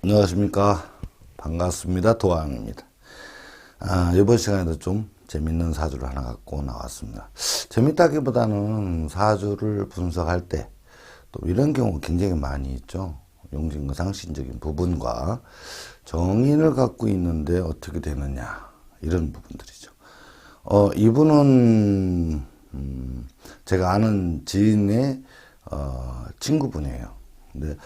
안녕하십니까. 반갑습니다. 도안입니다. 이번 시간에도 좀 재밌는 사주를 하나 갖고 나왔습니다. 재밌다기보다는 사주를 분석할 때 또 이런 경우 굉장히 많이 있죠. 용신과 상신적인 부분과 정인을 갖고 있는데 어떻게 되느냐, 이런 부분들이죠. 이분은 제가 아는 지인의 친구분이에요. 근데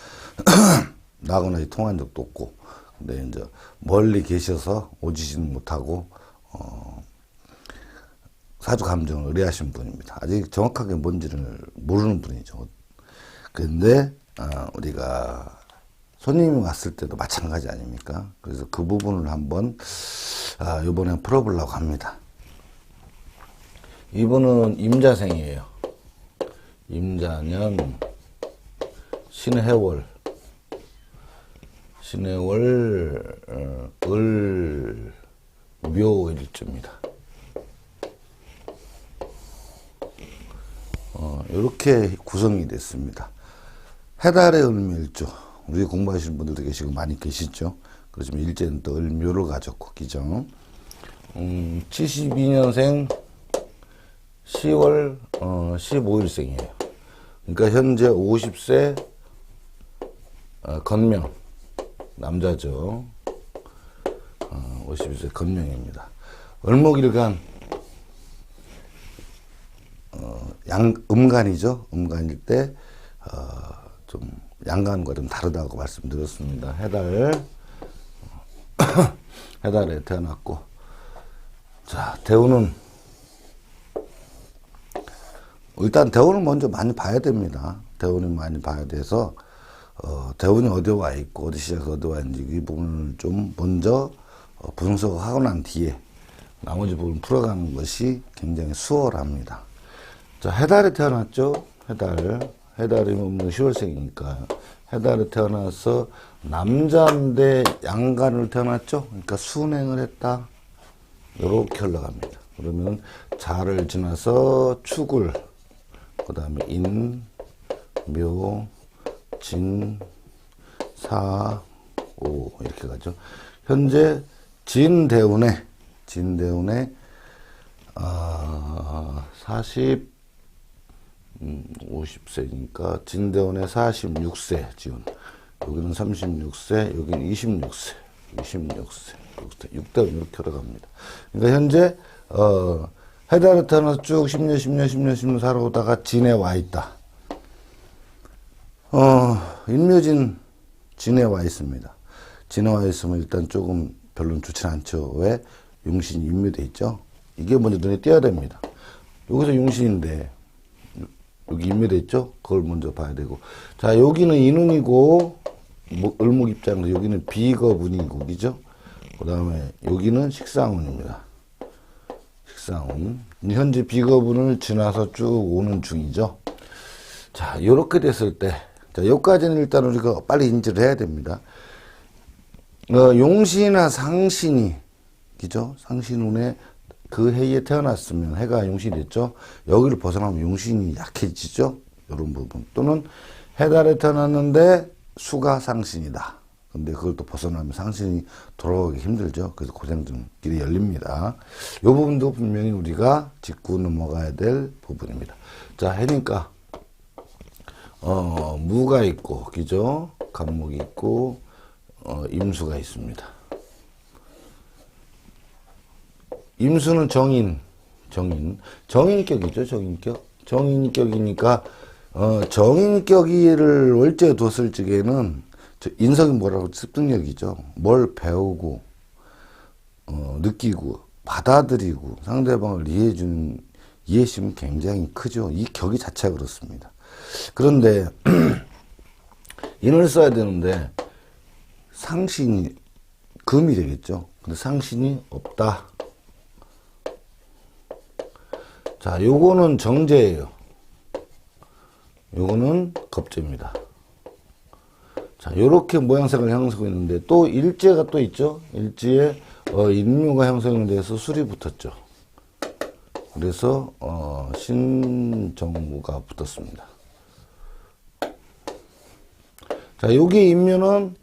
나하고는 아직 통한 적도 없고, 근데 이제 멀리 계셔서 오지지는 못하고 사주 감정을 의뢰하신 분입니다. 아직 정확하게 뭔지를 모르는 분이죠. 근데 우리가 손님이 왔을 때도 마찬가지 아닙니까? 그래서 그 부분을 한번 이번에 풀어보려고 합니다. 이분은 임자생이에요. 임자년 신해월 을묘일주입니다. 이렇게 구성이 됐습니다. 해달의 을묘일주, 우리 공부하시는 분들도 계시고 많이 계시죠. 그렇지만 일제는 또 을묘를 가졌고, 기정. 72년생 10월 15일생이에요. 그러니까 현재 50세 건명, 남자죠. 50세 건명입니다. 을목일간 음간이죠. 음간일 때 좀 양간과 좀 다르다고 말씀드렸습니다. 해달에 태어났고, 자, 대운은 일단 대운을 먼저 많이 봐야 됩니다. 대운을 많이 봐야 돼서 대운이 어디 와 있고 어디 시작해서 어디 와 있는지 이 부분을 좀 먼저 분석하고 난 뒤에 나머지 부분 풀어가는 것이 굉장히 수월합니다. 자, 해달에 태어났죠. 해달이면 10월생이니까 해달에 태어나서 남자인데 양간을 태어났죠. 그러니까 순행을 했다. 이렇게 흘러갑니다. 그러면 자를 지나서 축을, 그 다음에 인, 묘, 진, 사, 오 이렇게 가죠. 현재 진대운에 50세니까 진대운에 46세 지운. 여기는 36세, 여기는 26세, 6대운 이렇게 들어갑니다. 그러니까 현재 해달에 태어나서 쭉 10년 살아오다가 진에 와 있다. 인묘진 진에 와 있습니다. 진에 와 있으면 일단 조금 별로 좋지 않죠. 왜? 용신이 인묘돼 있죠. 이게 먼저 눈에 띄어야 됩니다. 여기서 용신인데 여기 인묘돼 있죠. 그걸 먼저 봐야 되고, 자, 여기는 인운이고 을목 입장에서 여기는 비겁운이고, 그죠? 그 다음에 여기는 식상운입니다. 식상운. 현재 비겁운을 지나서 쭉 오는 중이죠. 자, 요렇게 됐을 때, 자, 여기까지는 일단 우리가 빨리 인지를 해야 됩니다. 용신이나 상신이, 그죠? 상신운에 그 해에 태어났으면 해가 용신이 됐죠. 여기를 벗어나면 용신이 약해지죠. 이런 부분. 또는 해달에 태어났는데 수가 상신이다. 근데 그걸 또 벗어나면 상신이 돌아오기 힘들죠. 그래서 고생 좀 길이 열립니다. 이 부분도 분명히 우리가 짚고 넘어가야 될 부분입니다. 자, 해니까 무가 있고, 그죠? 간목이 있고, 임수가 있습니다. 임수는 정인격이죠. 정인격이니까 정인격이를 월제에 뒀을 적에는 인성이 뭐라고 습득력이죠. 뭘 배우고 느끼고 받아들이고 상대방을 이해해주는 이해심이 굉장히 크죠. 이 격이 자체가 그렇습니다. 그런데 인을 써야 되는데 상신이 금이 되겠죠. 근데 상신이 없다. 자, 요거는 정제예요. 요거는 겁제입니다. 자, 요렇게 모양새를 형성하고 있는데 또 일제가 또 있죠. 일제에 인묘가 형성이 돼서 술이 붙었죠. 그래서 신정무가 붙었습니다. 자, 여기 인묘는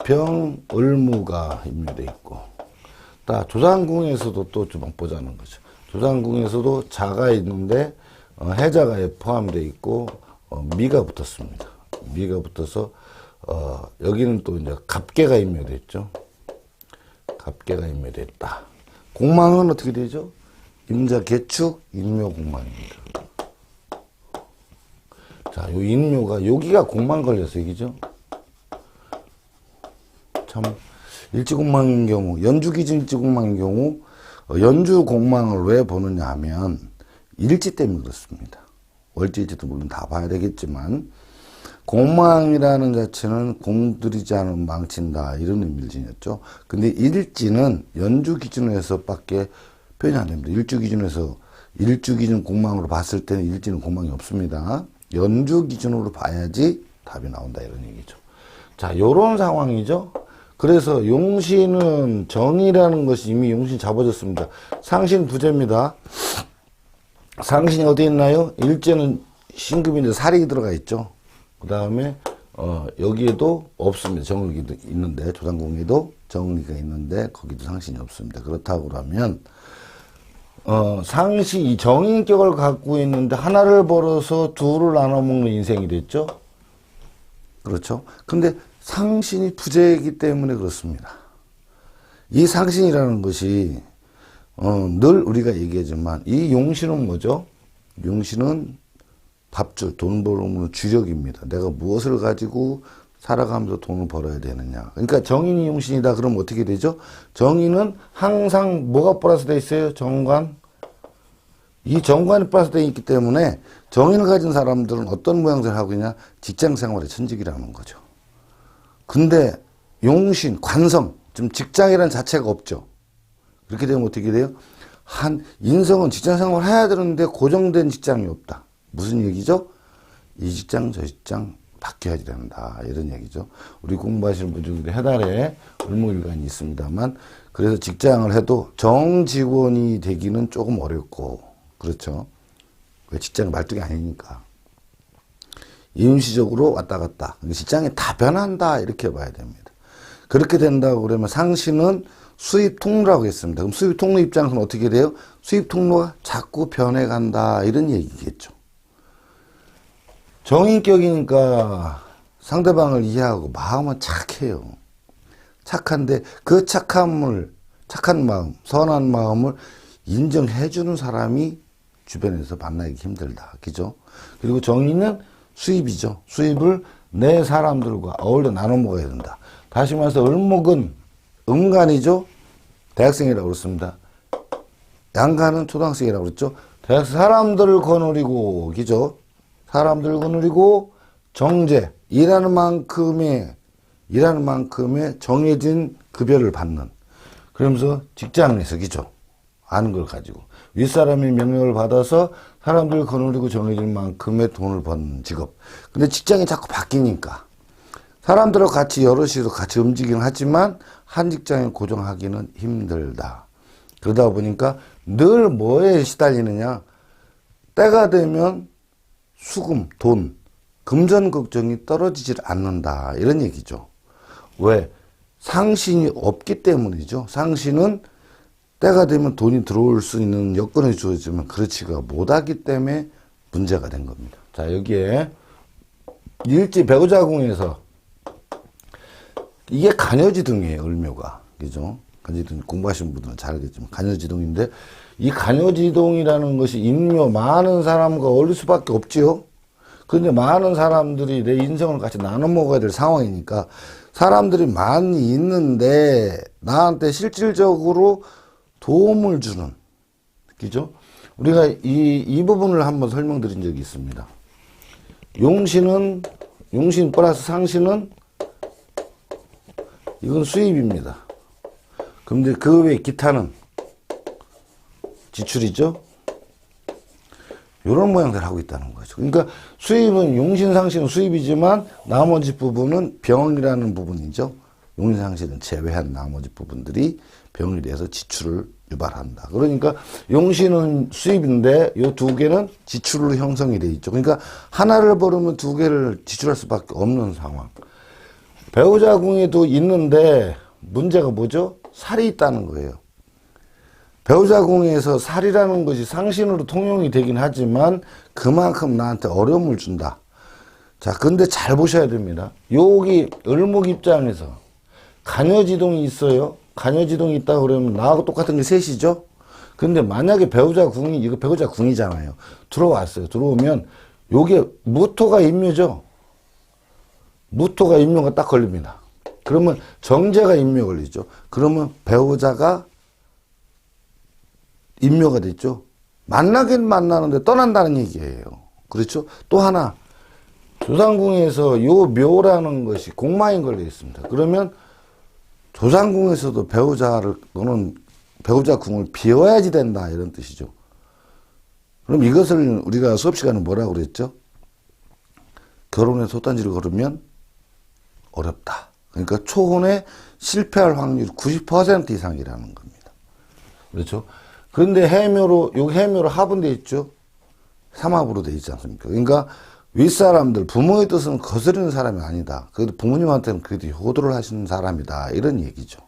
병, 을무가 임묘돼 있고, 조상궁에서도 또 좀 보자는 거죠. 조상궁에서도 자가 있는데 해자가 포함되어 있고 미가 붙었습니다. 미가 붙어서 여기는 또 이제 갑계가 임묘돼 있죠. 갑계가 임묘돼 있다. 공망은 어떻게 되죠? 임자 개축 임묘 공망입니다. 자, 요 임묘가 여기가 공망 걸렸어요, 그죠? 참 일지공망인 경우, 연주기준 일지공망인 경우 연주공망을 왜 보느냐 하면 일지 때문에 그렇습니다. 월지일지도 물론 다 봐야 되겠지만 공망이라는 자체는 공들이지 않으면 망친다 이런 의미를 지녔죠. 근데 일지는 연주 기준에서 밖에 표현이 안 됩니다. 일주 기준 공망으로 봤을 때는 일지는 공망이 없습니다. 연주 기준으로 봐야지 답이 나온다 이런 얘기죠. 자, 요런 상황이죠. 그래서 용신은 정이라는 것이 이미 용신 잡아졌습니다. 상신 부재입니다. 상신이 어디 있나요? 일제는 신금인데 살이 들어가 있죠. 그 다음에 여기에도 없습니다. 정을기도 있는데 조상궁에도 정을기가 있는데 거기도 상신이 없습니다. 그렇다고 그러면 상시 이 정인격을 갖고 있는데 하나를 벌어서 둘을 나눠 먹는 인생이 됐죠. 그렇죠. 근데 상신이 부재이기 때문에 그렇습니다. 이 상신이라는 것이 늘 우리가 얘기하지만 이 용신은 뭐죠? 용신은 밥줄, 돈 벌는 주력입니다. 내가 무엇을 가지고 살아가면서 돈을 벌어야 되느냐. 그러니까 정인이 용신이다 그러면 어떻게 되죠? 정인은 항상 뭐가 플러스 되어 있어요? 정관. 이 정관이 플러스 되어 있기 때문에 정인을 가진 사람들은 어떤 모양새를 하고 있냐? 직장 생활의 천직이라는 거죠. 근데 용신, 관성, 좀 직장이라는 자체가 없죠. 그렇게 되면 어떻게 돼요? 인성은 직장 생활을 해야 되는데 고정된 직장이 없다. 무슨 얘기죠? 이 직장, 저 직장 바뀌어야 된다. 이런 얘기죠. 우리 공부하시는 분 중에 해달에 을목일간이 있습니다만, 그래서 직장을 해도 정직원이 되기는 조금 어렵고, 그렇죠. 왜 직장 말뚝이 아니니까. 임시적으로 왔다 갔다. 직장이 다 변한다. 이렇게 봐야 됩니다. 그렇게 된다고 그러면 상신은 수입 통로라고 했습니다. 그럼 수입 통로 입장에서는 어떻게 돼요? 수입 통로가 자꾸 변해간다. 이런 얘기겠죠. 정인격이니까 상대방을 이해하고 마음은 착해요. 착한데 그 착한 마음, 선한 마음을 인정해주는 사람이 주변에서 만나기 힘들다. 그죠? 그리고 정인은 수입이죠. 수입을 내 사람들과 어울려 나눠 먹어야 된다. 다시 말해서 을목은 음간이죠. 대학생이라고 그랬습니다. 양간은 초등학생이라고 그랬죠. 대학생 사람들을 거느리고, 그죠? 사람들을 거느리고 정제, 일하는 만큼의 정해진 급여를 받는. 그러면서 직장에서, 그죠? 아는 걸 가지고. 윗사람의 명령을 받아서 사람들을 거느리고 정해진 만큼의 돈을 버는 직업. 근데 직장이 자꾸 바뀌니까 사람들하고 같이 여럿이서 같이 움직이긴 하지만 한 직장에 고정하기는 힘들다. 그러다 보니까 늘 뭐에 시달리느냐. 때가 되면 수금, 돈, 금전 걱정이 떨어지질 않는다. 이런 얘기죠. 왜? 상신이 없기 때문이죠. 상신은 때가 되면 돈이 들어올 수 있는 여건이 주어지면 그렇지가 못하기 때문에 문제가 된 겁니다. 자, 여기에 일지 배우자궁에서 이게 간여지둥이에요, 을묘가. 그죠? 간여지둥 공부하시는 분들은 잘 알겠지만 간여지둥인데 이 간여지둥이라는 것이 인묘 많은 사람과 어울릴 수밖에 없지요. 그런데 많은 사람들이 내 인생을 같이 나눠 먹어야 될 상황이니까 사람들이 많이 있는데 나한테 실질적으로 도움을 주는, 그죠? 우리가 이 부분을 한번 설명드린 적이 있습니다. 용신 플러스 상신은 이건 수입입니다. 근데 그 외 기타는 지출이죠? 이런 모양들을 하고 있다는 거죠. 그러니까 수입은 용신, 상신은 수입이지만 나머지 부분은 병이라는 부분이죠. 용신, 상신은 제외한 나머지 부분들이 병에 대해서 지출을 유발한다. 그러니까 용신은 수입인데 이 두 개는 지출로 형성이 돼 있죠. 그러니까 하나를 벌으면 두 개를 지출할 수밖에 없는 상황. 배우자 궁에도 있는데 문제가 뭐죠? 살이 있다는 거예요. 배우자 궁에서 살이라는 것이 상신으로 통용이 되긴 하지만 그만큼 나한테 어려움을 준다. 자, 근데 잘 보셔야 됩니다. 여기 을목 입장에서 간여지동이 있어요. 간여지동이 있다 그러면 나하고 똑같은 게 셋이죠. 근데 만약에 배우자 궁이, 이거 배우자 궁이잖아요. 들어왔어요. 들어오면 요게 무토가 임묘죠. 무토가 임묘가 딱 걸립니다. 그러면 정제가 임묘 걸리죠. 그러면 배우자가 임묘가 됐죠. 만나긴 만나는데 떠난다는 얘기예요. 그렇죠? 또 하나, 조상궁에서 요 묘라는 것이 공마인 걸려 있습니다. 그러면 조상궁에서도 배우자를, 너는 배우자 궁을 비워야지 된다, 이런 뜻이죠. 그럼 이것을 우리가 수업 시간에 뭐라고 그랬죠? 결혼에 솥단지를 걸으면 어렵다. 그러니까 초혼에 실패할 확률이 90% 이상이라는 겁니다. 그렇죠? 그런데 해묘로, 여기 해묘로 합은돼 있죠? 삼합으로 돼 있지 않습니까? 그러니까 윗사람들, 부모의 뜻은 거스르는 사람이 아니다. 그래도 부모님한테는 그래도 효도를 하시는 사람이다. 이런 얘기죠.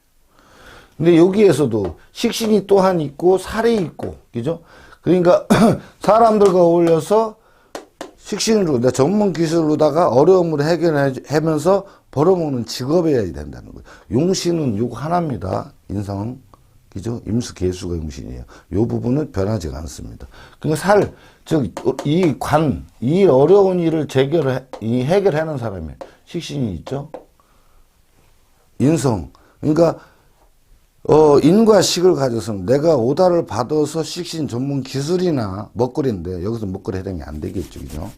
근데 여기에서도 식신이 또한 있고, 살이 있고, 그죠? 그러니까 사람들과 어울려서 식신으로, 내 전문 기술로다가 어려움을 해결하면서 벌어먹는 직업이어야 된다는 거예요. 용신은 요거 하나입니다. 인성. 그죠? 임수 개수가 용신이에요. 요 부분은 변하지가 않습니다. 그러니까 이 어려운 일을 해결하는 사람이 식신이 있죠? 인성. 그러니까, 인과 식을 가져서는 내가 오다를 받아서 식신 전문 기술이나 먹거리인데, 여기서 먹거리 해당이 안 되겠죠. 그죠?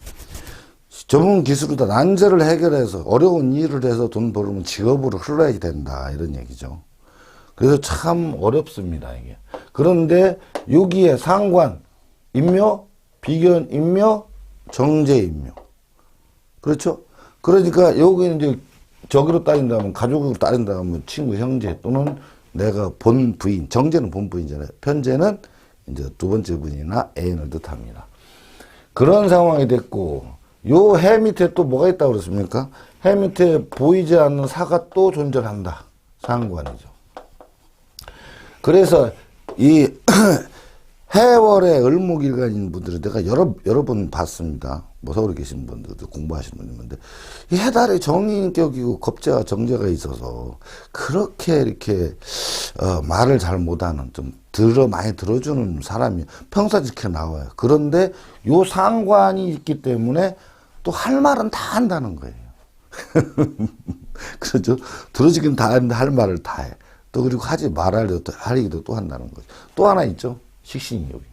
전문 기술로다 난제를 해결해서 어려운 일을 해서 돈 벌으면 직업으로 흘러야 된다. 이런 얘기죠. 그래서 참 어렵습니다, 이게. 그런데 여기에 상관, 임묘, 비견, 임묘, 정제, 임묘. 그렇죠? 그러니까 여기 이제 저기로 따진다면, 가족으로 따진다면 친구, 형제 또는 내가 본 부인, 정제는 본 부인이잖아요. 편제는 이제 두 번째 부인이나 애인을 뜻합니다. 그런 상황이 됐고, 요 해 밑에 또 뭐가 있다고 그랬습니까? 해 밑에 보이지 않는 사가 또 존재한다. 상관이죠. 그래서 이 해월에 을목일간인 분들은 내가 여러 번 봤습니다. 뭐 서울에 계신 분들도 공부하시는 분인데 이 해달에 정인격이고 겁재와 정제가 있어서 그렇게 이렇게 말을 잘 못하는 좀 많이 들어주는 사람이 평사지켜 나와요. 그런데 요 상관이 있기 때문에 또 할 말은 다 한다는 거예요. 그렇죠? 들어주긴 다 하는데 할 말을 다 해. 또 그리고 하지 말하려도 할 얘기도 또 한다는 거죠. 또 하나 있죠. 식신이 여기.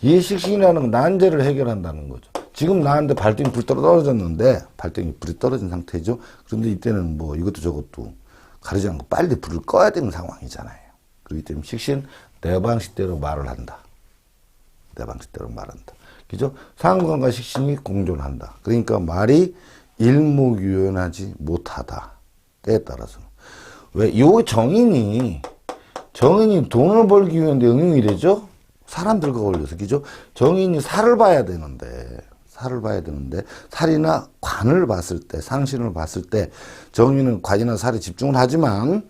이 식신이라는 건 난제를 해결한다는 거죠. 지금 나한테 발등이 불 떨어졌는데 발등이 불이 떨어진 상태죠. 그런데 이때는 뭐 이것도 저것도 가리지 않고 빨리 불을 꺼야 되는 상황이잖아요. 그렇기 때문에 식신 내 방식대로 말을 한다. 내 방식대로 말한다. 그죠? 상관과 식신이 공존한다. 그러니까 말이 일목요연하지 못하다. 때에 따라서는. 왜? 요 정인이 돈을 벌기 위한 데 응용이 되죠? 사람들과 어울려서, 그죠? 정인이 살을 봐야 되는데, 살이나 관을 봤을 때, 상신을 봤을 때, 정인은 관이나 살에 집중을 하지만,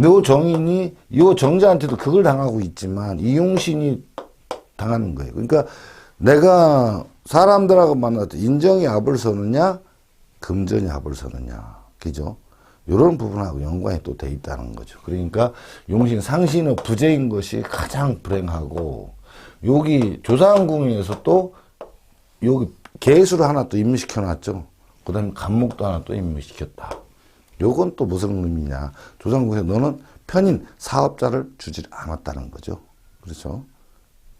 요 정인이, 요 정자한테도 그걸 당하고 있지만, 이용신이 당하는 거예요. 그러니까, 내가 사람들하고 만날 때 인정이 압을 서느냐, 금전이 압을 서느냐, 그죠? 이런 부분하고 연관이 또 돼 있다는 거죠. 그러니까 용신 상신의 부재인 것이 가장 불행하고 여기 조상궁에서 또 여기 개수를 하나 또 임시켜 놨죠. 그 다음에 간목도 하나 또 임시켰다. 요건 또 무슨 의미냐. 조상궁에서 너는 편인 사업자를 주지 않았다는 거죠. 그렇죠?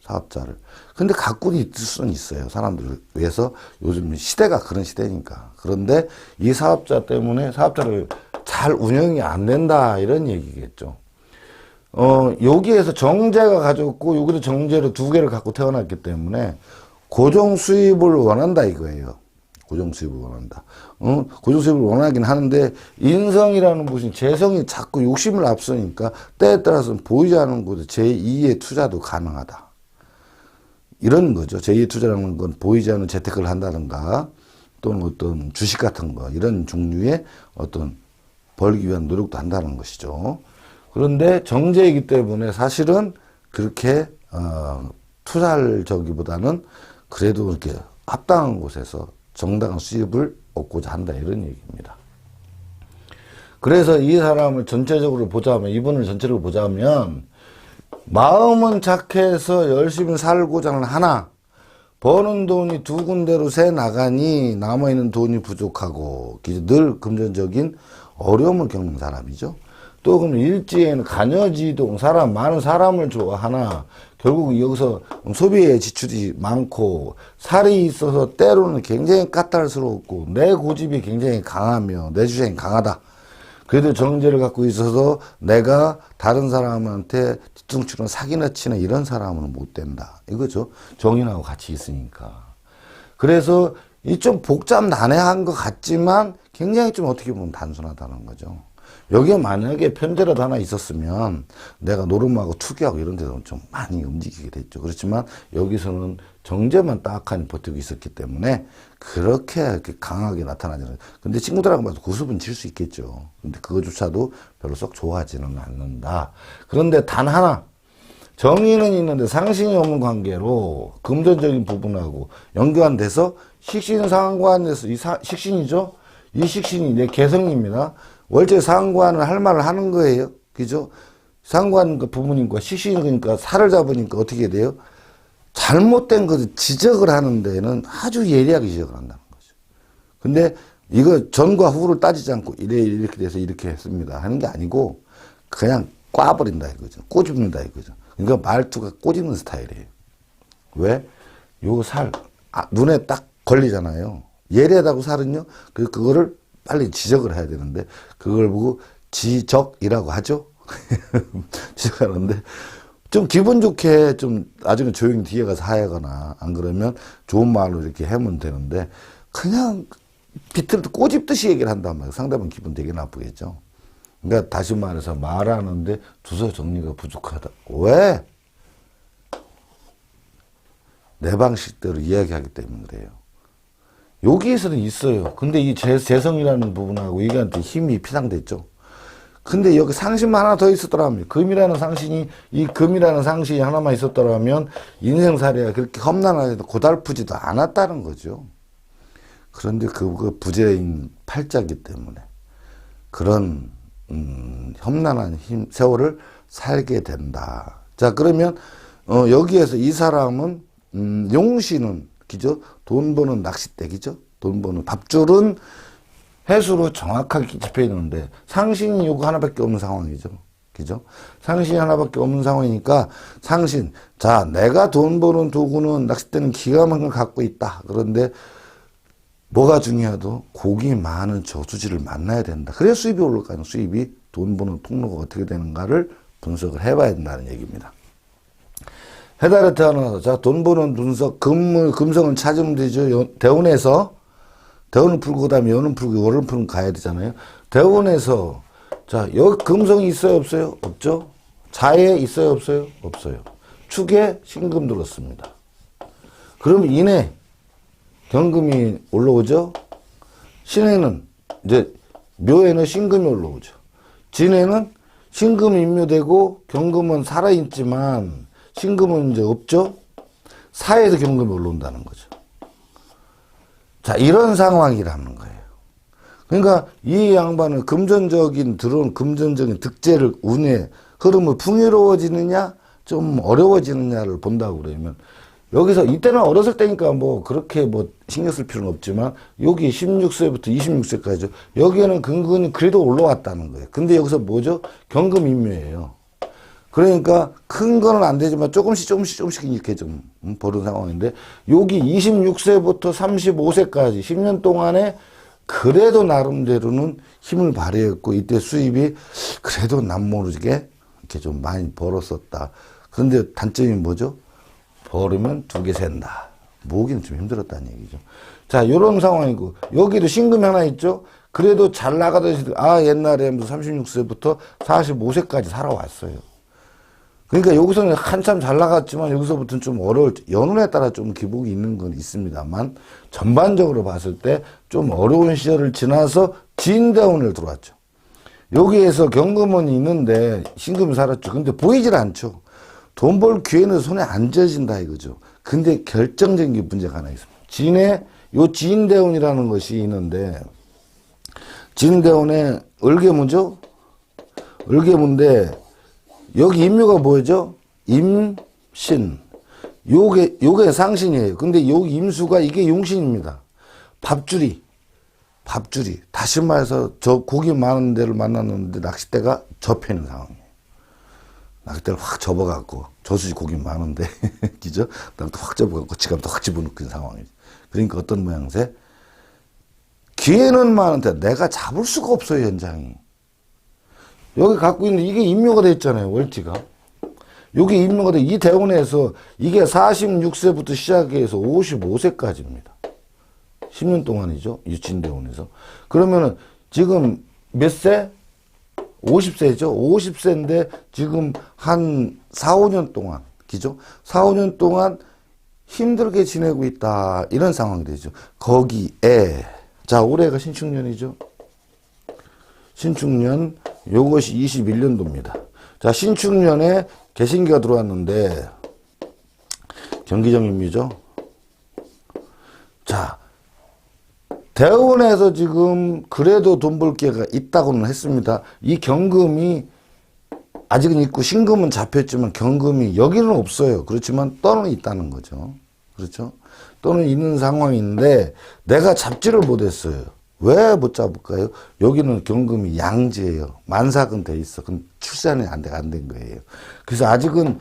사업자를. 근데 가꾼이 있을 수는 있어요. 사람들을 위해서 요즘 시대가 그런 시대니까. 그런데 이 사업자 때문에 사업자를 잘 운영이 안 된다. 이런 얘기겠죠. 여기에서 정제가 가졌고, 여기도 정제를 두 개를 갖고 태어났기 때문에 고정 수입을 원한다 이거예요. 고정 수입을 원한다. 고정 수입을 원하긴 하는데 인성이라는 것이 재성이 자꾸 욕심을 앞서니까 때에 따라서는 보이지 않는 곳에 제2의 투자도 가능하다. 이런 거죠. 제2의 투자라는 건 보이지 않는 재테크를 한다든가 또는 어떤 주식 같은 거 이런 종류의 어떤 벌기 위한 노력도 한다는 것이죠. 그런데 정제이기 때문에 사실은 그렇게 투자를 저기보다는 그래도 이렇게 합당한 곳에서 정당한 수입을 얻고자 한다 이런 얘기입니다. 그래서 이 사람을 전체적으로 보자면 이분을 전체적으로 보자면 마음은 착해서 열심히 살고자 하나 버는 돈이 두 군데로 새 나가니 남아있는 돈이 부족하고 늘 금전적인 어려움을 겪는 사람이죠. 또 그럼 일지에는 가녀지동 많은 사람을 좋아하나 결국 여기서 소비에 지출이 많고 살이 있어서 때로는 굉장히 까탈스럽고 내 고집이 굉장히 강하며 내 주장이 강하다. 그래도 정제를 갖고 있어서 내가 다른 사람한테 뒤통수로 사기나 치는 이런 사람은 못 된다. 이거죠. 정인하고 같이 있으니까. 그래서 이 좀 복잡 난해한 것 같지만 굉장히 좀 어떻게 보면 단순하다는 거죠. 여기에 만약에 편제라도 하나 있었으면 내가 노름하고 투기하고 이런 데서 좀 많이 움직이게 됐죠. 그렇지만 여기서는 정제만 딱하니 버티고 있었기 때문에 그렇게 강하게 나타나지는. 근데 친구들하고 봐도 구습은 칠 수 있겠죠. 근데 그거조차도 별로 썩 좋아하지는 않는다. 그런데 단 하나. 정의는 있는데 상신이 없는 관계로 금전적인 부분하고 연관돼서 식신상관에서 식신이죠. 이 식신이 내 개성입니다. 월제 상관을 할 말을 하는 거예요. 그죠? 상관 그 부모님과 식신이 그러니까 살을 잡으니까 어떻게 돼요? 잘못된 것을 지적을 하는 데는 아주 예리하게 지적을 한다는 거죠. 근데 이거 전과 후를 따지지 않고 이렇게 돼서 이렇게 했습니다 하는 게 아니고 그냥 꽈버린다 이거죠. 꼬집는다 이거죠. 그러니까 말투가 꼬집는 스타일이에요. 왜? 요 살, 눈에 딱 걸리잖아요. 예리하다고 살은요. 그거를 빨리 지적을 해야 되는데 그걸 보고 지적이라고 하죠. 지적하는데 좀 기분 좋게 좀 나중에 조용히 뒤에 가서 하거나 안 그러면 좋은 말로 이렇게 하면 되는데 그냥 비틀도 꼬집듯이 얘기를 한단 말이에요. 상대방 기분 되게 나쁘겠죠. 그러니까 다시 말해서 말하는데 주소 정리가 부족하다. 왜? 내 방식대로 이야기하기 때문에 그래요. 여기에서는 있어요. 근데 이 재성이라는 부분하고 이게한테 힘이 피상됐죠. 근데 여기 상신만 하나 더 있었더라면, 금이라는 상신이 하나만 있었더라면, 인생살이가 그렇게 험난하지도 고달프지도 않았다는 거죠. 그런데 그 부재인 팔자기 때문에, 그런, 험난한 세월을 살게 된다. 자, 그러면, 여기에서 이 사람은, 용신은, 그죠? 돈 버는 낚싯대, 그죠? 돈 버는 밥줄은 해수로 정확하게 집혀 있는데 상신이 요거 하나밖에 없는 상황이죠. 그죠? 상신이 하나밖에 없는 상황이니까 상신. 자, 내가 돈 버는 도구는 낚싯대는 기가 막힌 걸 갖고 있다. 그런데 뭐가 중요하도 고기 많은 저수지를 만나야 된다. 그래야 수입이 올라가는 수입이 돈 버는 통로가 어떻게 되는가를 분석을 해봐야 된다는 얘기입니다. 해달에 태어나서 자, 돈 버는 분석, 금성을 찾으면 되죠. 대운에서 대운을 풀고 그다음에 연은 풀고 월을 풀고 가야 되잖아요. 대운에서 자, 여기 금성이 있어요, 없어요? 없죠. 자에 있어요, 없어요? 없어요. 축에 신금 들었습니다. 그럼 인에 경금이 올라오죠. 신에는 이제 묘에는 신금이 올라오죠. 진에는 신금이 임묘되고 경금은 살아있지만 신금은 이제 없죠. 사에서 경금이 올라온다는 거죠. 자, 이런 상황이라는 거예요. 그러니까 이 양반은 들어온 금전적인 득재를 운의 흐름을 풍요로워지느냐 좀 어려워지느냐를 본다고 그러면 여기서 이때는 어렸을 때니까 뭐 그렇게 뭐 신경 쓸 필요는 없지만 여기 16세부터 26세까지 여기에는 근근이 그래도 올라왔다는 거예요. 근데 여기서 뭐죠? 경금인묘예요. 그러니까 큰 거는 안 되지만 조금씩 이렇게 좀 버는 상황인데 여기 26세부터 35세까지 10년 동안에 그래도 나름대로는 힘을 발휘했고 이때 수입이 그래도 남모르게 이렇게 좀 많이 벌었었다. 그런데 단점이 뭐죠? 벌으면 두 개 샌다. 모으기는 좀 힘들었다는 얘기죠. 자, 요런 상황이고 여기도 신금이 하나 있죠? 그래도 잘 나가던 시들 옛날에 무슨 36세부터 45세까지 살아왔어요. 그러니까 여기서는 한참 잘 나갔지만 여기서부터는 좀 어려울, 연운에 따라 좀 기복이 있는 건 있습니다만 전반적으로 봤을 때 좀 어려운 시절을 지나서 진대운을 들어왔죠. 여기에서 경금은 있는데 신금이 살았죠. 근데 보이질 않죠. 돈 벌 기회는 손에 안 쥐어진다 이거죠. 근데 결정적인 문제가 하나 있습니다. 요 진대운이라는 것이 있는데, 진대운에 을개무죠? 을개무인데, 여기 임묘가 뭐죠? 임신. 요게 상신이에요. 근데 요 임수가 이게 용신입니다. 밥줄이. 다시 말해서 저 고기 많은 데를 만났는데 낚싯대가 접히는 상황이에요. 낚싯대를 확 접어갖고, 저수지 고기 많은데, 그죠? 그다음에 확 접어갖고 지갑도 확 집어넣는 상황이죠. 그러니까 어떤 모양새? 기회는 많은데 내가 잡을 수가 없어요, 현장이. 여기 갖고 있는 이게 임묘가 됐잖아요, 월지가. 여기 임묘가 돼. 이 대운에서 이게 46세부터 시작해서 55세까지입니다. 10년 동안이죠. 이 진대운에서. 그러면은 지금 몇 세? 50세죠. 50세인데 지금 한 4, 5년 동안, 그죠? 4, 5년 동안 힘들게 지내고 있다. 이런 상황이 되죠. 거기에, 자, 올해가 신축년이죠. 신축년, 요것이 21년도입니다. 자, 신축년에 개신기가 들어왔는데, 경기정임이죠. 자, 대원에서 지금 그래도 돈 벌 기회가 있다고는 했습니다. 이 경금이 아직은 있고 신금은 잡혔지만 경금이 여기는 없어요. 그렇지만 떠는 있다는 거죠. 그렇죠? 떠는 있는 상황인데 내가 잡지를 못했어요. 왜 못 잡을까요? 여기는 경금이 양지예요. 만삭은 돼 있어. 그럼 출산이 안 된 거예요. 그래서 아직은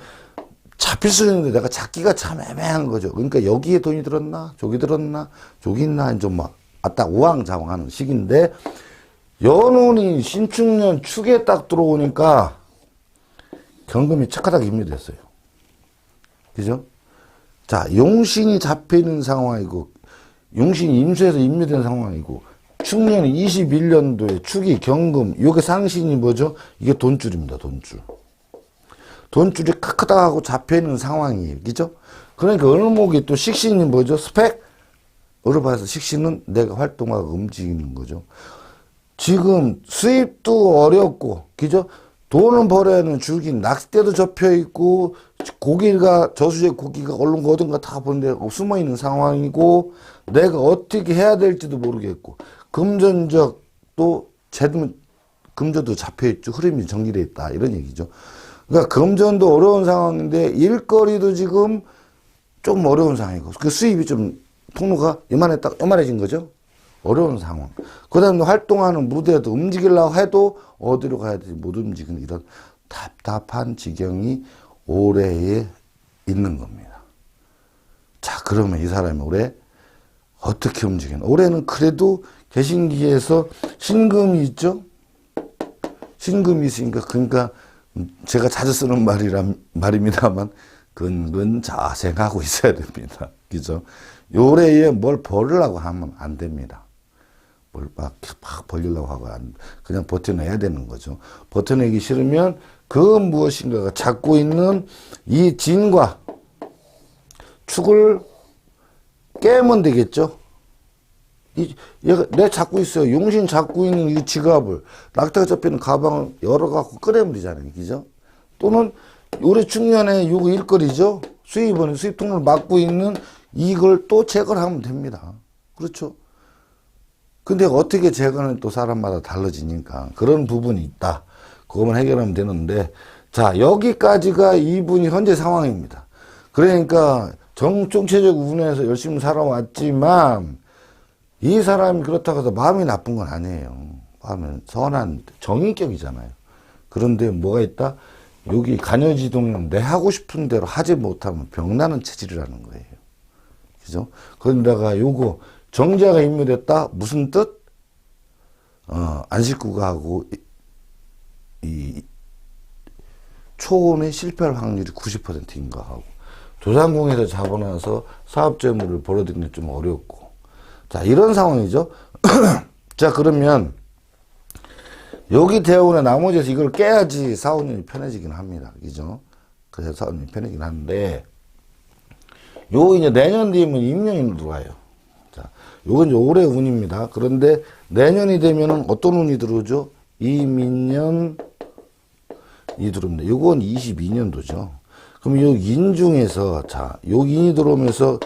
잡힐 수 있는데 내가 잡기가 참 애매한 거죠. 그러니까 여기에 돈이 들었나? 저기 들었나? 저기 있나? 좀 막 아따 우왕좌왕하는 시기인데 연운이 신축년 축에 딱 들어오니까 경금이 착하다고 임묘됐어요. 그죠? 자, 용신이 잡히는 상황이고 용신이 임수에서 임묘된 상황이고 축년이 21년도에 축이 경금 요게 상신이 뭐죠? 이게 돈줄입니다. 돈줄이 크크닥하고 잡혀있는 상황이에요. 그죠? 그러니까 을목이 또 식신이 뭐죠? 스펙? 으로 봐서 식신은 내가 활동하고 움직이는 거죠. 지금 수입도 어렵고, 그죠? 돈은 벌어야 하는 줄긴 낚싯대도 접혀 있고, 고기가, 저수지에 고기가 얼른 어딘가 다 보는데 숨어 있는 상황이고, 내가 어떻게 해야 될지도 모르겠고, 금전적 또, 금전도 잡혀 있죠. 흐름이 정리되어 있다. 이런 얘기죠. 그러니까 금전도 어려운 상황인데, 일거리도 지금 좀 어려운 상황이고, 그 수입이 좀 통로가 요만해진 거죠. 어려운 상황. 그 다음에 활동하는 무대에도 움직이려고 해도 어디로 가야 될지 못 움직이는 이런 답답한 지경이 올해에 있는 겁니다. 자, 그러면 이 사람이 올해 어떻게 움직이나? 올해는 그래도 개신기에서 신금이 있죠? 신금이 있으니까, 그러니까 제가 자주 쓰는 말입니다만, 근근자생하고 있어야 됩니다. 그죠? 요래에 뭘 벌으려고 하면 안 됩니다. 뭘 막 벌리려고 하고 그냥 버텨내야 되는 거죠. 버텨내기 싫으면 그 무엇인가가 잡고 있는 이 진과 축을 깨면 되겠죠. 얘가 내 잡고 있어요. 용신 잡고 있는 이 지갑을 낙타가 잡히는 가방을 열어갖고 꺼내면 되잖아요. 그죠? 또는 올해 축년에 요거 일거리죠. 수입통을 막고 있는 이걸 또 제거를 하면 됩니다. 그렇죠? 근데 어떻게 제거는 또 사람마다 달라지니까 그런 부분이 있다. 그것만 해결하면 되는데, 자, 여기까지가 이분이 현재 상황입니다. 그러니까 정통체적 운에서 열심히 살아왔지만 이 사람이 그렇다고 해서 마음이 나쁜 건 아니에요. 마음은 선한 정인격이잖아요. 그런데 뭐가 있다? 여기 간여지동은 내 하고 싶은 대로 하지 못하면 병나는 체질이라는 거예요. 그죠? 그런데다가 요거 정제가 임묘됐다? 무슨 뜻? 안식구가 하고 이 초혼에 실패할 확률이 90%인가 하고 조상궁에서 잡아놔서 사업재물을 벌어들이는 게 좀 어렵고, 자, 이런 상황이죠. 자, 그러면 여기 대운에 나머지에서 이걸 깨야지 4, 5년이 편해지긴 합니다. 그죠? 그래서 사는 편이긴 한데, 요 이제 내년 되면 임년이 들어와요. 자, 요건 이제 올해 운입니다. 그런데 내년이 되면은 어떤 운이 들어오죠? 이민년이 들어옵니다. 요건 22년도죠. 그럼 요 인 중에서, 자, 요 인이 들어오면서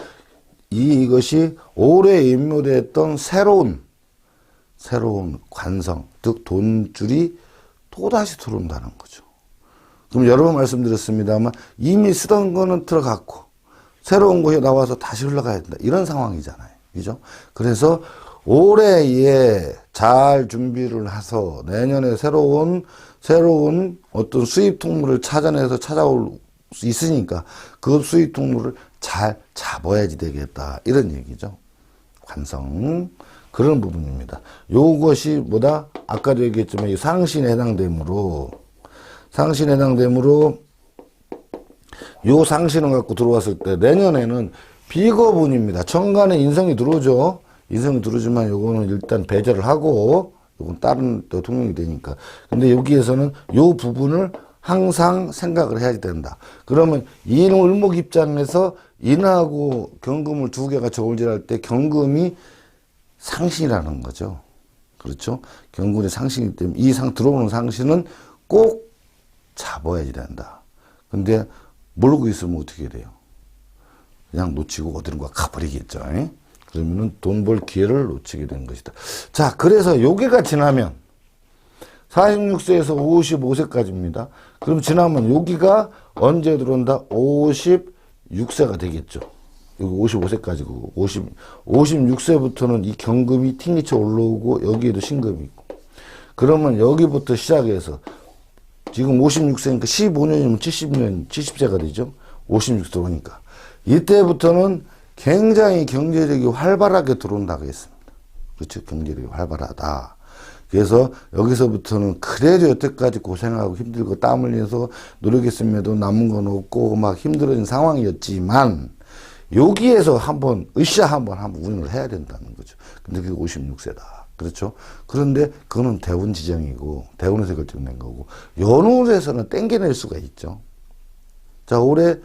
이것이 올해 인묘됐던 새로운 관성, 즉 돈줄이 또다시 들어온다는 거죠. 그럼 여러 번 말씀드렸습니다만 이미 쓰던 거는 들어갔고 새로운 것이 나와서 다시 흘러가야 된다. 이런 상황이잖아요. 그죠? 그래서 올해에 잘 준비를 해서 내년에 새로운 어떤 수입 통로를 찾아내서 찾아올 수 있으니까 그 수입 통로를 잘 잡아야지 되겠다. 이런 얘기죠. 관성. 그런 부분입니다. 요것이 뭐다? 아까도 얘기했지만 상신에 해당되므로 요 상신을 갖고 들어왔을 때 내년에는 비거분입니다. 천간에 인성이 들어오죠. 인성이 들어오지만 요거는 일단 배제를 하고 요건 다른 또 통용이 되니까. 근데 여기에서는 요 부분을 항상 생각을 해야 된다. 그러면 인을목 입장에서 인하고 경금을 두 개가 저울질할 때 경금이 상신이라는 거죠. 그렇죠? 경금이 상신이기 때문에 이 들어오는 상신은 꼭 잡아야지 된다. 근데 모르고 있으면 어떻게 돼요? 그냥 놓치고 어디론가 가버리겠죠. 그러면은 돈 벌 기회를 놓치게 된 것이다. 자, 그래서 여기가 지나면 46세에서 55세까지입니다. 그럼 지나면 여기가 언제 들어온다? 56세가 되겠죠. 여기 55세까지고 56세부터는 이 경금이 튕기쳐 올라오고 여기에도 신금이 있고 그러면 여기부터 시작해서 지금 56세니까 15년이면 70세가 되죠. 56세 들어오니까 이때부터는 굉장히 경제력이 활발하게 들어온다고 했습니다. 그렇죠. 경제력이 활발하다. 그래서 여기서부터는 그래도 여태까지 고생하고 힘들고 땀 흘려서 노력했음에도 남은 건 없고 막 힘들어진 상황이었지만 여기에서 한번 한번 운영을 해야 된다는 거죠. 근데 그게 56세다. 그렇죠? 그런데 그거는 대운 지정이고 대운에서 결정된 거고 연운에서는 땡겨낼 수가 있죠. 자, 올해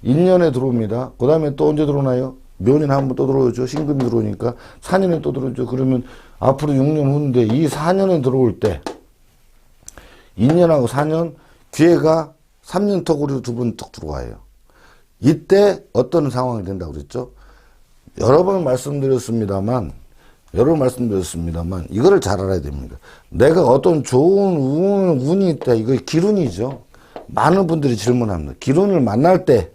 1년에 들어옵니다. 그 다음에 또 언제 들어오나요? 묘년에 한번 또 들어오죠. 신금이 들어오니까 4년에 또 들어오죠. 그러면 앞으로 6년 후인데 이 4년에 들어올 때 2년하고 4년 기회가 3년 턱으로 두 번 턱 들어와요. 이때 어떤 상황이 된다고 그랬죠? 여러 번 말씀드렸습니다만 이거를 잘 알아야 됩니다. 내가 어떤 좋은 운이 있다. 이거 기운이죠. 많은 분들이 질문합니다. 기운을 만날 때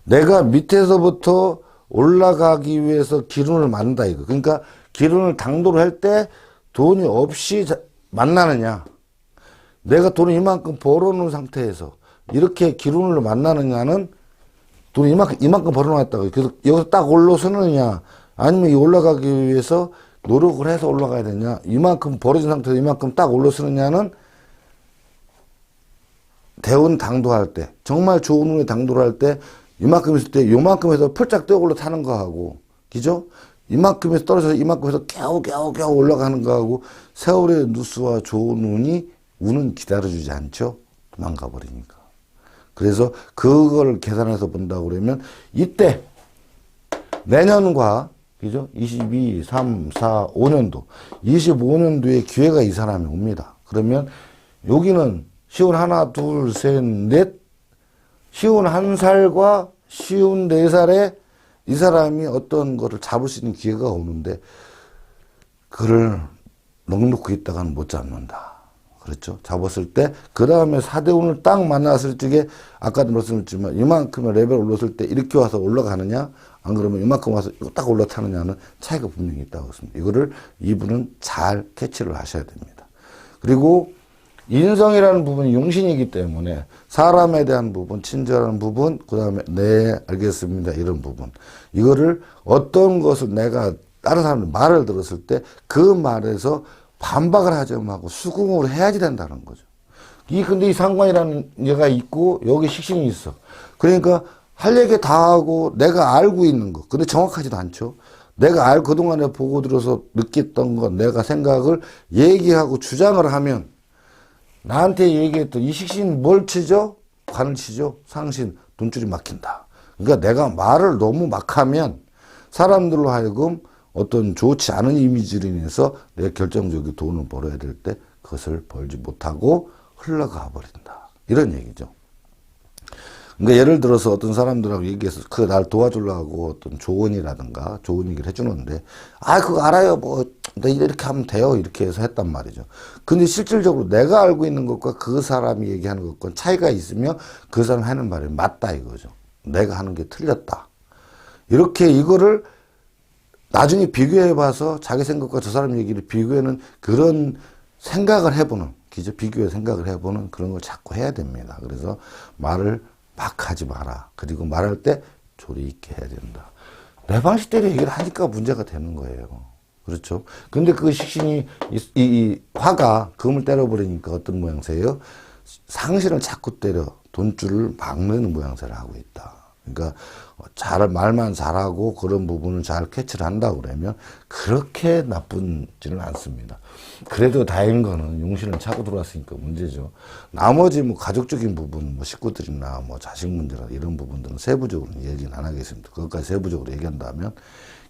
내가 밑에서부터 올라가기 위해서 기운을 만든다 이거. 그러니까 기운을 당도를 할 때 돈이 없이 만나느냐. 내가 돈을 이만큼 벌어놓은 상태에서 이렇게 기운을 만나느냐는 돈이 이만큼 벌어놨다고. 그래서 여기서 딱 올라서느냐, 아니면 올라가기 위해서 노력을 해서 올라가야 되냐, 이만큼 벌어진 상태에서 이만큼 딱 올라서느냐는 대운 당도할 때, 정말 좋은 운에 당도를 할 때, 이만큼 있을 때, 요만큼 해서 펄짝 뛰어 올라타는 거하고, 그죠? 이만큼에서 떨어져서 이만큼에서 겨우 올라가는 거하고, 세월의 누수와 좋은 운은 기다려주지 않죠? 도망가 버리니까. 그래서 그걸 계산해서 본다고 그러면 이때 내년과 그죠? 22, 3, 4, 5년도 25년도에 기회가 이 사람이 옵니다. 그러면 여기는 쉬운 하나, 둘, 셋, 넷 쉬운 한 살과 쉬운 네 살에 이 사람이 어떤 거를 잡을 수 있는 기회가 오는데 그를 넉넉히 있다가는 못 잡는다. 그렇죠. 잡았을 때, 그 다음에 4대운을 딱 만났을 적에, 아까도 말씀드렸지만, 이만큼의 레벨 올랐을 때 이렇게 와서 올라가느냐, 안 그러면 이만큼 와서 딱 올라타느냐는 차이가 분명히 있다고 했습니다. 이거를 이분은 잘 캐치를 하셔야 됩니다. 그리고 인성이라는 부분이 용신이기 때문에 사람에 대한 부분, 친절한 부분, 그 다음에 네, 알겠습니다. 이런 부분. 이거를 어떤 것을 내가 다른 사람들 말을 들었을 때 그 말에서 반박을 하지 말고 수긍을 해야지 된다는 거죠. 근데 이 상관이라는 얘가 있고, 여기 식신이 있어. 그러니까, 할 얘기 다 하고, 내가 알고 있는 거. 근데 정확하지도 않죠. 내가 그동안에 보고 들어서 느꼈던 것, 내가 생각을 얘기하고 주장을 하면, 나한테 얘기했던 이 식신 뭘 치죠? 관을 치죠. 상신, 돈줄이 막힌다. 그러니까 내가 말을 너무 막 하면 사람들로 하여금 어떤 좋지 않은 이미지로 인해서 내가 결정적인 돈을 벌어야 될 때 그것을 벌지 못하고 흘러가 버린다. 이런 얘기죠. 그러니까 예를 들어서 어떤 사람들하고 얘기해서 날 도와주려고 어떤 조언이라든가 좋은 얘기를 해주는데, 그거 알아요. 나 이렇게 하면 돼요. 이렇게 해서 했단 말이죠. 근데 실질적으로 내가 알고 있는 것과 그 사람이 얘기하는 것과 차이가 있으면 그 사람이 하는 말이 맞다 이거죠. 내가 하는 게 틀렸다. 이렇게 이거를 나중에 비교해봐서 자기 생각과 저 사람 얘기를 비교하는 그런 생각을 해보는, 비교해 생각을 해보는 그런 걸 자꾸 해야 됩니다. 그래서 말을 막 하지 마라. 그리고 말할 때 조리 있게 해야 된다. 내 방식대로 얘기를 하니까 문제가 되는 거예요. 그렇죠? 근데 그 식신이, 이 화가 금을 때려버리니까 어떤 모양새예요? 상신을 자꾸 때려 돈줄을 막는 모양새를 하고 있다. 그러니까 말만 잘하고 그런 부분을 잘 캐치를 한다고 그러면 그렇게 나쁘지는 않습니다. 그래도 다행인 거는 용신을 차고 들어왔으니까 문제죠. 나머지 가족적인 부분, 식구들이나 자식 문제나 이런 부분들은 세부적으로 얘기는 안 하겠습니다. 그것까지 세부적으로 얘기한다면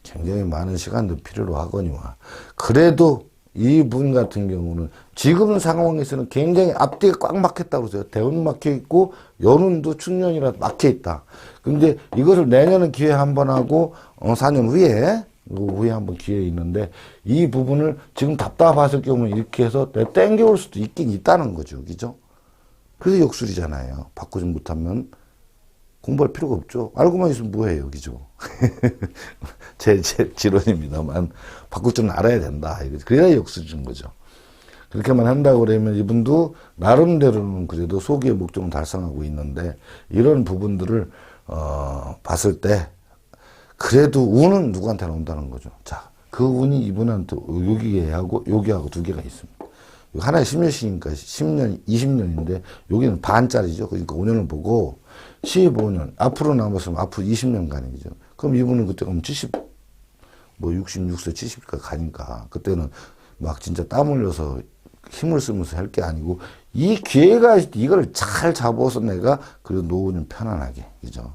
굉장히 많은 시간도 필요로 하거니와, 그래도 이분 같은 경우는 지금 상황에서는 굉장히 앞뒤가 꽉 막혔다고 그러세요. 대운 막혀 있고 연운도 축년이라 막혀 있다. 근데 이것을 내년은 기회 한번 하고 4년 후에 한번 기회 있는데, 이 부분을 지금 답답했을 경우는 이렇게 해서 땡겨올 수도 있긴 있다는 거죠. 그죠? 그래서 역술이잖아요. 바꾸지 못하면 공부할 필요가 없죠. 알고만 있으면 뭐해요. 그죠? 제 지론입니다만 바꿀 줄은 알아야 된다. 그래야 역술인 거죠. 그렇게만 한다고 그러면 이분도 나름대로는 그래도 소기의 목적은 달성하고 있는데, 이런 부분들을 봤을 때 그래도 운은 누구한테나 온다는 거죠. 자, 그 운이 이분한테 여기하고 두 개가 있습니다. 하나에 10년씩이니까 10년, 20년인데 여기는 반짜리죠. 그러니까 5년을 보고 15년 앞으로 남았으면 앞으로 20년간이죠. 그럼 이분은 그때 그럼 66세, 70세까지 가니까 그때는 막 진짜 땀 흘려서 힘을 쓰면서 할 게 아니고, 이 기회가 있을 때 이걸 잘 잡아서 내가 그래도 노후는 편안하게, 그죠?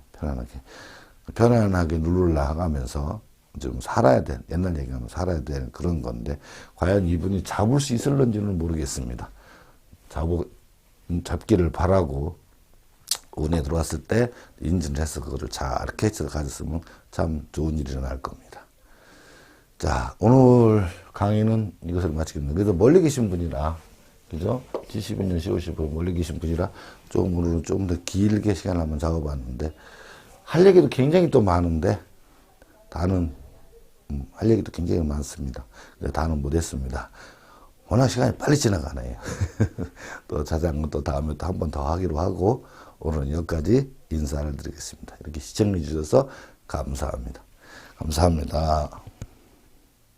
편안하게 룰을 나가면서 좀 살아야 돼. 옛날 얘기하면 살아야 되는 그런 건데, 과연 이분이 잡을 수 있을런지는 모르겠습니다. 잡기를 바라고, 운에 들어왔을 때 인지를 해서 그거를 잘 캐치를 가졌으면 참 좋은 일이 일어날 겁니다. 자, 오늘 강의는 이것을 마치겠습니다. 그래도 멀리 계신 분이라, 그죠? 72년 10월 15일 멀리 계신 분이라 오늘은 좀 더 길게 시간을 한번 잡아봤는데, 할 얘기도 굉장히 또 많은데, 다는, 할 얘기도 굉장히 많습니다. 그래서 다는 못했습니다. 워낙 시간이 빨리 지나가네요. 또 자세한 건 다음에 또 한 번 더 하기로 하고, 오늘은 여기까지 인사를 드리겠습니다. 이렇게 시청해 주셔서 감사합니다. 감사합니다.